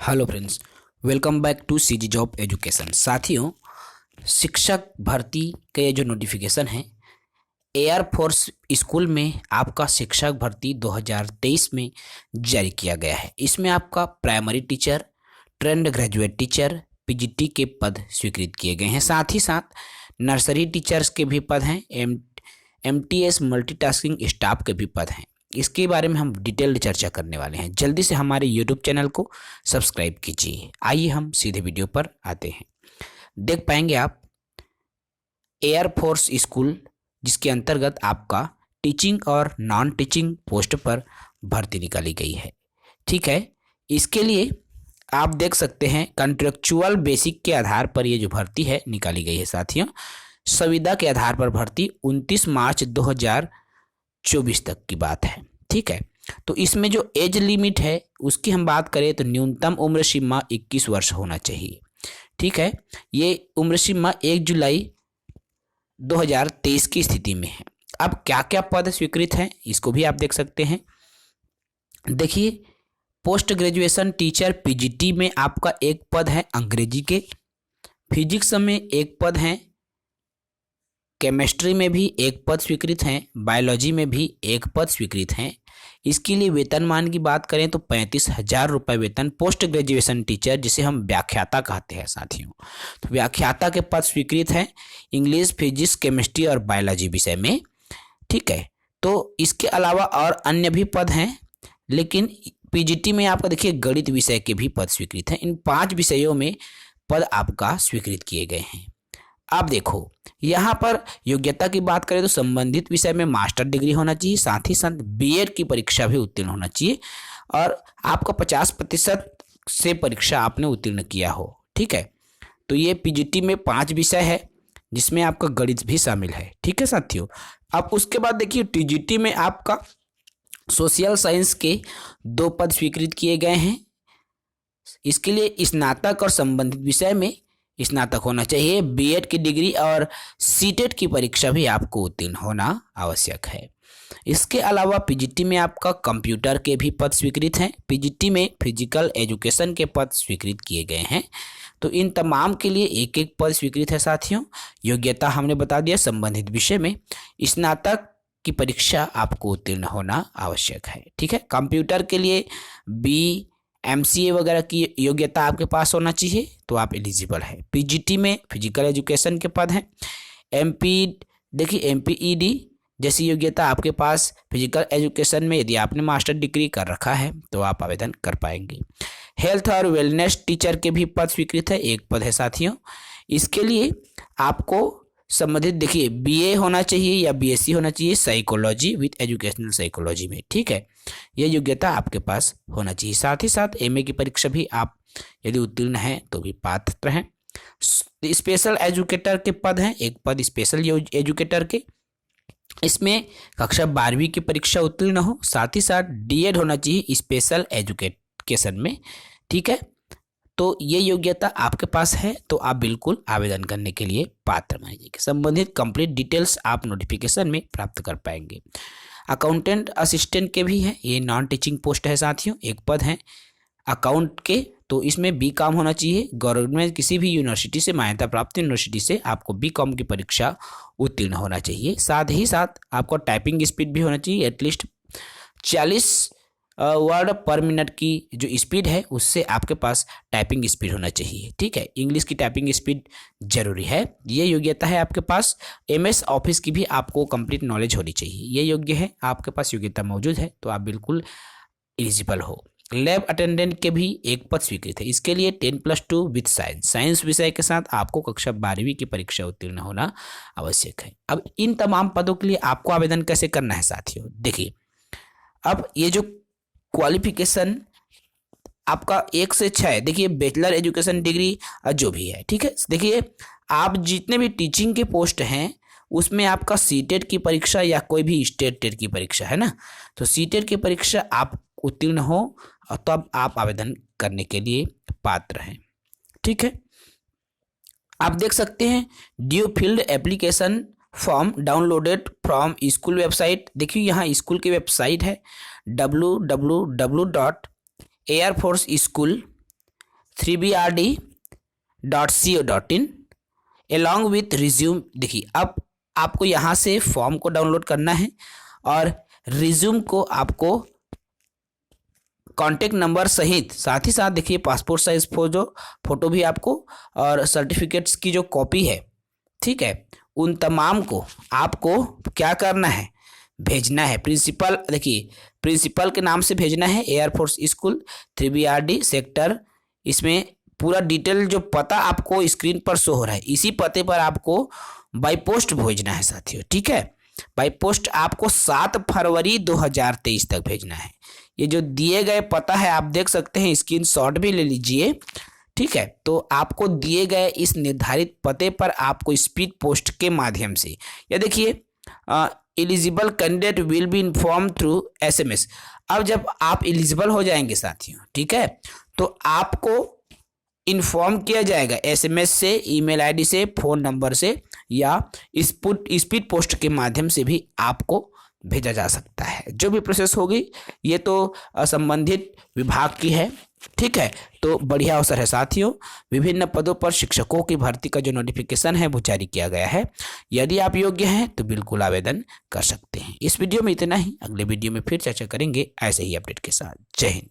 Hello friends, welcome back to CG job education. साथियों, शिक्षक भर्ती का ये जो नोटिफिकेशन है, एयर फोर्स स्कूल में आपका शिक्षक भर्ती 2023 में जारी किया गया है। इसमें आपका primary teacher, trained graduate teacher, PGT के पद स्वीकृत किए गए हैं। साथ ही साथ नर्सरी टीचर्स के भी पद हैं, एमटीएस मल्टीटास्किंग स्टाफ के भी पद हैं। इसके बारे में हम डिटेल्ड चर्चा करने वाले हैं। जल्दी से हमारे यूट्यूब चैनल को सब्सक्राइब कीजिए। आइए हम सीधे वीडियो पर आते हैं। देख पाएंगे आप एयर फोर्स स्कूल, जिसके अंतर्गत आपका टीचिंग और नॉन टीचिंग पोस्ट पर भर्ती निकाली गई है। ठीक है, इसके लिए आप देख सकते हैं कॉन्ट्रेक्चुअल बेसिक के आधार पर ये जो भर्ती है निकाली गई है। साथियों, संविदा के आधार पर भर्ती 29 मार्च 2024 तक की बात है। ठीक है, तो इसमें जो एज लिमिट है उसकी हम बात करें तो न्यूनतम उम्र सीमा 21 वर्ष होना चाहिए। ठीक है, ये उम्र सीमा 1 जुलाई 2023 की स्थिति में है। अब क्या क्या पद स्वीकृत हैं इसको भी आप देख सकते हैं। देखिए, पोस्ट ग्रेजुएशन टीचर पीजीटी में आपका एक पद है अंग्रेजी के, फिजिक्स में एक पद है, केमिस्ट्री में भी एक पद स्वीकृत हैं, बायोलॉजी में भी एक पद स्वीकृत हैं। इसके लिए वेतनमान की बात करें तो 35,000 रुपये वेतन पोस्ट ग्रेजुएशन टीचर, जिसे हम व्याख्याता कहते हैं। साथियों, तो व्याख्याता के पद स्वीकृत हैं इंग्लिश, फिजिक्स, केमिस्ट्री और बायोलॉजी विषय में। ठीक है, तो इसके अलावा और अन्य भी पद हैं, लेकिन पीजीटी में आपका देखिए गणित विषय के भी पद स्वीकृत हैं। इन 5 विषयों में पद आपका स्वीकृत किए गए हैं। अब देखो, यहाँ पर योग्यता की बात करें तो संबंधित विषय में मास्टर डिग्री होना चाहिए, साथ ही साथ बीएड की परीक्षा भी उत्तीर्ण होना चाहिए और आपका 50% से परीक्षा आपने उत्तीर्ण किया हो। ठीक है, तो ये पीजीटी में 5 विषय है जिसमें आपका गणित भी शामिल है। ठीक है साथियों, अब उसके बाद देखिए टीजीटी में आपका सोशल साइंस के 2 पद स्वीकृत किए गए हैं। इसके लिए स्नातक और संबंधित विषय में स्नातक होना चाहिए, बीएड की डिग्री और सीटेट की परीक्षा भी आपको उत्तीर्ण होना आवश्यक है। इसके अलावा पीजीटी में आपका कंप्यूटर के भी पद स्वीकृत हैं, पीजीटी में फिजिकल एजुकेशन के पद स्वीकृत किए गए हैं। तो इन तमाम के लिए एक एक पद स्वीकृत है। साथियों, योग्यता हमने बता दिया, संबंधित विषय में स्नातक की परीक्षा आपको उत्तीर्ण होना आवश्यक है। ठीक है, कंप्यूटर के लिए बी एमसीए वगैरह की योग्यता आपके पास होना चाहिए तो आप एलिजिबल है। पीजीटी में फिजिकल एजुकेशन के पद हैं, देखिए एमपीईडी जैसी योग्यता आपके पास फिजिकल एजुकेशन में यदि आपने मास्टर डिग्री कर रखा है तो आप आवेदन कर पाएंगे। हेल्थ और वेलनेस टीचर के भी पद स्वीकृत है, एक पद है साथियों। इसके लिए आपको संबंधित देखिए बीए होना चाहिए या बीएससी होना चाहिए साइकोलॉजी विद एजुकेशनल साइकोलॉजी में। ठीक है, यह योग्यता आपके पास होना चाहिए। साथ ही साथ एमए की परीक्षा भी आप यदि उत्तीर्ण हैं तो भी पात्र हैं। स्पेशल एजुकेटर के पद हैं, एक पद स्पेशल एजुकेटर के, इसमें कक्षा 12वीं की परीक्षा उत्तीर्ण हो, साथ ही साथ डीएड होना चाहिए स्पेशल एजुकेशन में। ठीक है, तो ये योग्यता आपके पास है तो आप बिल्कुल आवेदन करने के लिए पात्र मानिए। संबंधित कंप्लीट डिटेल्स आप नोटिफिकेशन में प्राप्त कर पाएंगे। अकाउंटेंट असिस्टेंट के भी हैं, ये नॉन टीचिंग पोस्ट है साथियों, एक पद है अकाउंट के, तो इसमें बीकॉम होना चाहिए। गवर्नमेंट किसी भी यूनिवर्सिटी से, मान्यता प्राप्त यूनिवर्सिटी से आपको बीकॉम की परीक्षा उत्तीर्ण होना चाहिए। साथ ही साथ आपको टाइपिंग स्पीड भी होना चाहिए, एटलीस्ट 40 वर्ड पर मिनट की जो स्पीड है उससे आपके पास टाइपिंग स्पीड होना चाहिए। ठीक है, इंग्लिश की टाइपिंग स्पीड जरूरी है। ये योग्यता है आपके पास। एमएस ऑफिस की भी आपको कंप्लीट नॉलेज होनी चाहिए, ये योग्य है, आपके पास योग्यता मौजूद है तो आप बिल्कुल एलिजिबल हो। लैब अटेंडेंट के भी एक पद स्वीकृत है, इसके लिए 10+2 विद साइंस विषय के साथ आपको कक्षा 12वीं की परीक्षा उत्तीर्ण होना आवश्यक है। अब इन तमाम पदों के लिए आपको आवेदन कैसे करना है साथियों, देखिए अब ये जो क्वालिफिकेशन आपका 1 से 6 है, देखिए बैचलर एजुकेशन डिग्री जो भी है। ठीक है, देखिए आप जितने भी टीचिंग के पोस्ट हैं उसमें आपका सीटेट की परीक्षा या कोई भी स्टेट टेट की परीक्षा है ना, तो सीटेट की परीक्षा आप उत्तीर्ण हो और तब आप आवेदन करने के लिए पात्र हैं। ठीक है, आप देख सकते हैं due field application form downloaded from school website. देखिए यहाँ स्कूल की वेबसाइट है www.airforceschool 3brd.co.in along with resume. देखिए अब आपको यहाँ से फॉर्म को डाउनलोड करना है और रिज्यूम को आपको कॉन्टेक्ट नंबर सहित साथ ही साथ देखिए पासपोर्ट साइज फोटो भी आपको और सर्टिफिकेट्स की जो कॉपी है, ठीक है, उन तमाम को आपको क्या करना है, भेजना है। प्रिंसिपल, देखिए प्रिंसिपल के नाम से भेजना है, एयरफोर्स स्कूल 3BRD सेक्टर। इसमें पूरा डिटेल जो पता आपको स्क्रीन पर शो हो रहा है, इसी पते पर आपको बाई पोस्ट भेजना है साथियों, ठीक है। बाई पोस्ट आपको 7 फरवरी 2023 तक भेजना है। ये जो दिए गए पता है आप देख सकते हैं, स्क्रीनशॉट भी ले लीजिए, ठीक है। तो आपको दिए गए इस निर्धारित पते पर आपको स्पीड पोस्ट के माध्यम से, या देखिए eligible candidate will be inform through SMS। अब जब आप एलिजिबल हो जाएंगे साथियों, ठीक है, तो आपको इन्फॉर्म किया जाएगा SMS से, ईमेल ID से, फ़ोन नंबर से, या स्पीड पोस्ट के माध्यम से भी आपको भेजा जा सकता है। जो भी प्रोसेस होगी ये तो संबंधित विभाग की है, ठीक है। तो बढ़िया अवसर है साथियों। विभिन्न पदों पर शिक्षकों की भर्ती का जो नोटिफिकेशन है वो जारी किया गया है। यदि आप योग्य हैं तो बिल्कुल आवेदन कर सकते हैं। इस वीडियो में इतना ही, अगले वीडियो में फिर चर्चा करेंगे ऐसे ही अपडेट के साथ। जय हिंद।